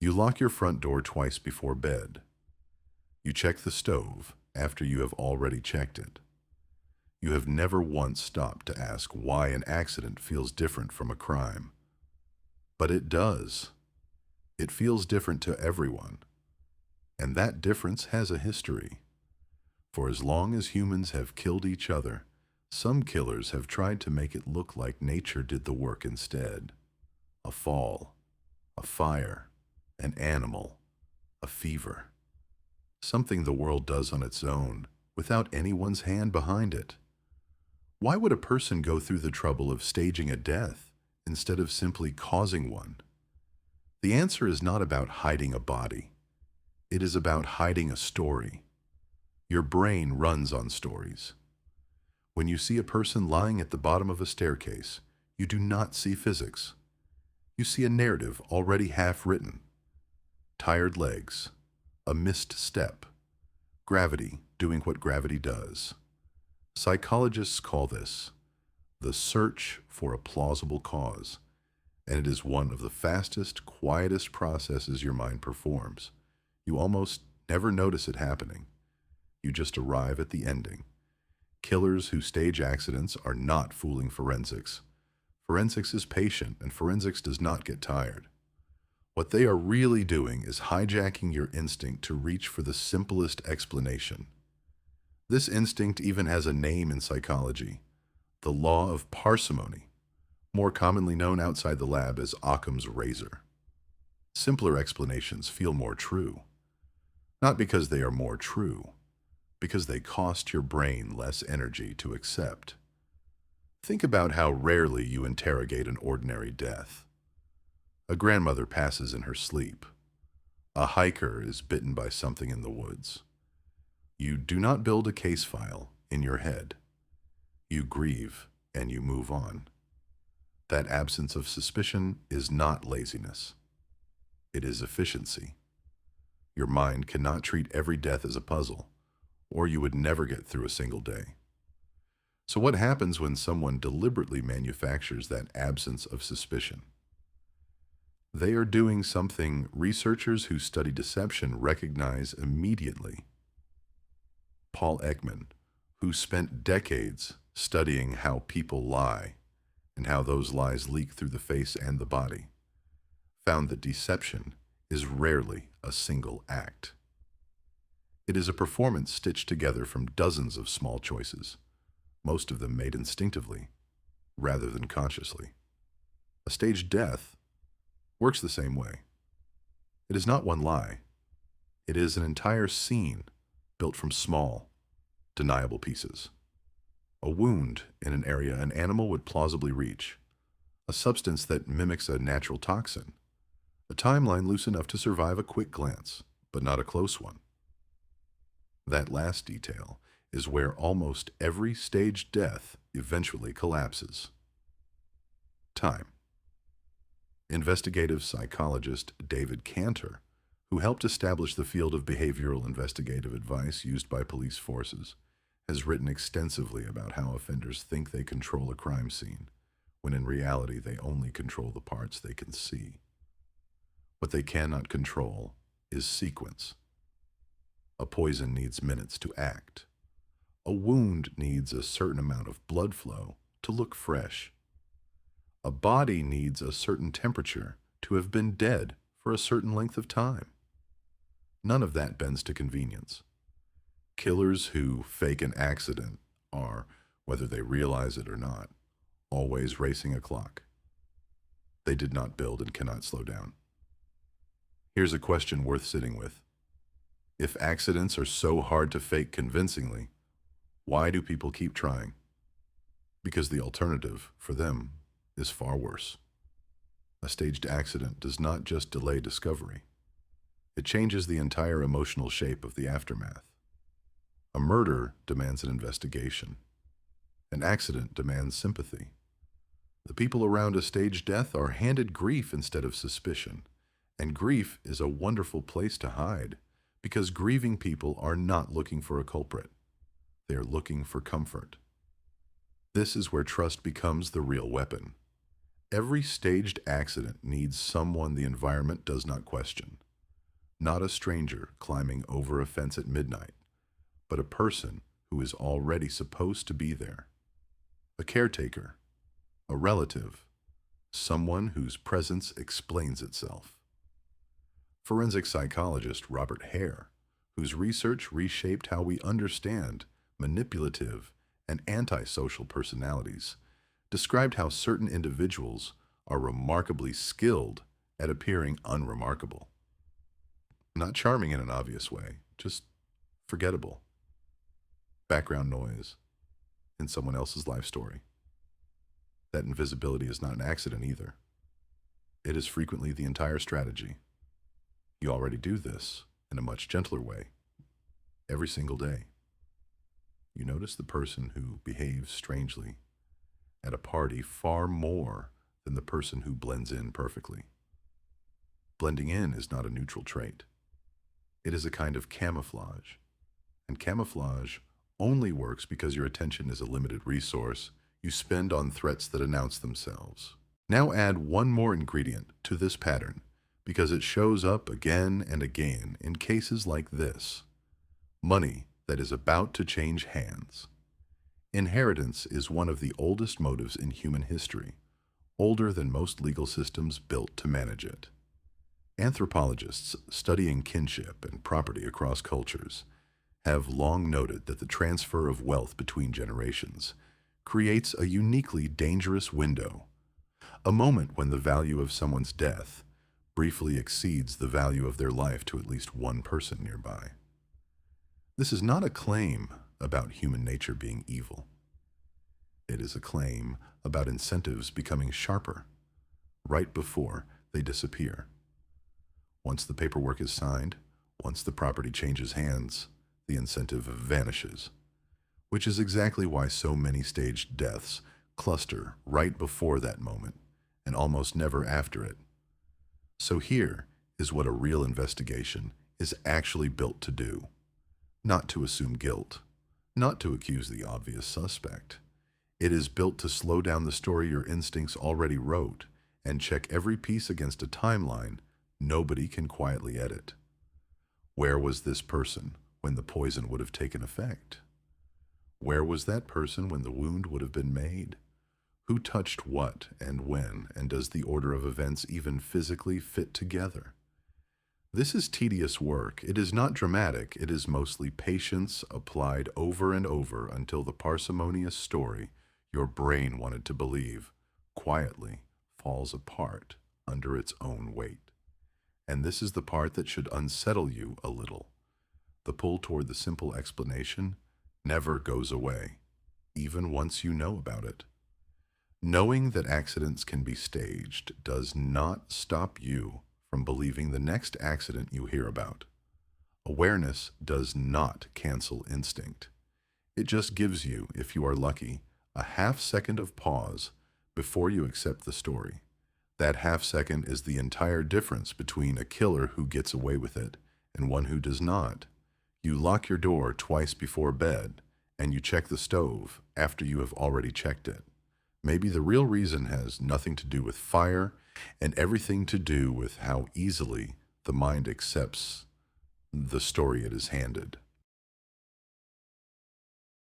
You lock your front door twice before bed. You check the stove after you have already checked it. You have never once stopped to ask why an accident feels different from a crime. But it does. It feels different to everyone. And that difference has a history. For as long as humans have killed each other, some killers have tried to make it look like nature did the work instead. A fall, a fire, an animal, a fever. Something the world does on its own, without anyone's hand behind it. Why would a person go through the trouble of staging a death instead of simply causing one? The answer is not about hiding a body. It is about hiding a story. Your brain runs on stories. When you see a person lying at the bottom of a staircase, you do not see physics. You see a narrative already half-written. Tired legs, a missed step, gravity doing what gravity does. Psychologists call this the search for a plausible cause, and it is one of the fastest, quietest processes your mind performs. You almost never notice it happening. You just arrive at the ending. Killers who stage accidents are not fooling forensics. Forensics is patient, and forensics does not get tired. What they are really doing is hijacking your instinct to reach for the simplest explanation. This instinct even has a name in psychology, the law of parsimony, more commonly known outside the lab as Occam's razor. Simpler explanations feel more true. Not because they are more true, because they cost your brain less energy to accept. Think about how rarely you interrogate an ordinary death. A grandmother passes in her sleep. A hiker is bitten by something in the woods. You do not build a case file in your head. You grieve and you move on. That absence of suspicion is not laziness. It is efficiency. Your mind cannot treat every death as a puzzle, or you would never get through a single day. So what happens when someone deliberately manufactures that absence of suspicion? They are doing something researchers who study deception recognize immediately. Paul Ekman, who spent decades studying how people lie and how those lies leak through the face and the body, found that deception is rarely a single act. It is a performance stitched together from dozens of small choices, most of them made instinctively, rather than consciously. A staged death works the same way. It is not one lie. It is an entire scene built from small, deniable pieces. A wound in an area an animal would plausibly reach, a substance that mimics a natural toxin, a timeline loose enough to survive a quick glance, but not a close one. That last detail is where almost every staged death eventually collapses. Time. Investigative psychologist David Cantor, who helped establish the field of behavioral investigative advice used by police forces, has written extensively about how offenders think they control a crime scene, when in reality they only control the parts they can see. What they cannot control is sequence. A poison needs minutes to act. A wound needs a certain amount of blood flow to look fresh. A body needs a certain temperature to have been dead for a certain length of time. None of that bends to convenience. Killers who fake an accident are, whether they realize it or not, always racing a clock. They did not build and cannot slow down. Here's a question worth sitting with. If accidents are so hard to fake convincingly, why do people keep trying? Because the alternative, for them, is far worse. A staged accident does not just delay discovery. It changes the entire emotional shape of the aftermath. A murder demands an investigation. An accident demands sympathy. The people around a staged death are handed grief instead of suspicion. And grief is a wonderful place to hide, because grieving people are not looking for a culprit. They are looking for comfort. This is where trust becomes the real weapon. Every staged accident needs someone the environment does not question. Not a stranger climbing over a fence at midnight, but a person who is already supposed to be there. A caretaker, a relative, someone whose presence explains itself. Forensic psychologist Robert Hare, whose research reshaped how we understand manipulative and antisocial personalities, described how certain individuals are remarkably skilled at appearing unremarkable. Not charming in an obvious way, just forgettable. Background noise in someone else's life story. That invisibility is not an accident either. It is frequently the entire strategy. You already do this in a much gentler way every single day. You notice the person who behaves strangely at a party far more than the person who blends in perfectly. Blending in is not a neutral trait. It is a kind of camouflage. And camouflage only works because your attention is a limited resource you spend on threats that announce themselves. Now add one more ingredient to this pattern because it shows up again and again in cases like this. Money that is about to change hands. Inheritance is one of the oldest motives in human history, older than most legal systems built to manage it. Anthropologists studying kinship and property across cultures have long noted that the transfer of wealth between generations creates a uniquely dangerous window, a moment when the value of someone's death briefly exceeds the value of their life to at least one person nearby. This is not a claim about human nature being evil. It is a claim about incentives becoming sharper right before they disappear. Once the paperwork is signed, once the property changes hands, the incentive vanishes, which is exactly why so many staged deaths cluster right before that moment and almost never after it. So here is what a real investigation is actually built to do. Not to assume guilt, not to accuse the obvious suspect. It is built to slow down the story your instincts already wrote and check every piece against a timeline nobody can quietly edit. Where was this person when the poison would have taken effect? Where was that person when the wound would have been made? Who touched what and when, and does the order of events even physically fit together? This is tedious work. It is not dramatic. It is mostly patience applied over and over until the parsimonious story your brain wanted to believe quietly falls apart under its own weight. And this is the part that should unsettle you a little. The pull toward the simple explanation never goes away, even once you know about it. Knowing that accidents can be staged does not stop you from believing the next accident you hear about. Awareness does not cancel instinct. It just gives you, if you are lucky, a half second of pause before you accept the story. That half second is the entire difference between a killer who gets away with it and one who does not. You lock your door twice before bed, and you check the stove after you have already checked it. Maybe the real reason has nothing to do with fire and everything to do with how easily the mind accepts the story it is handed.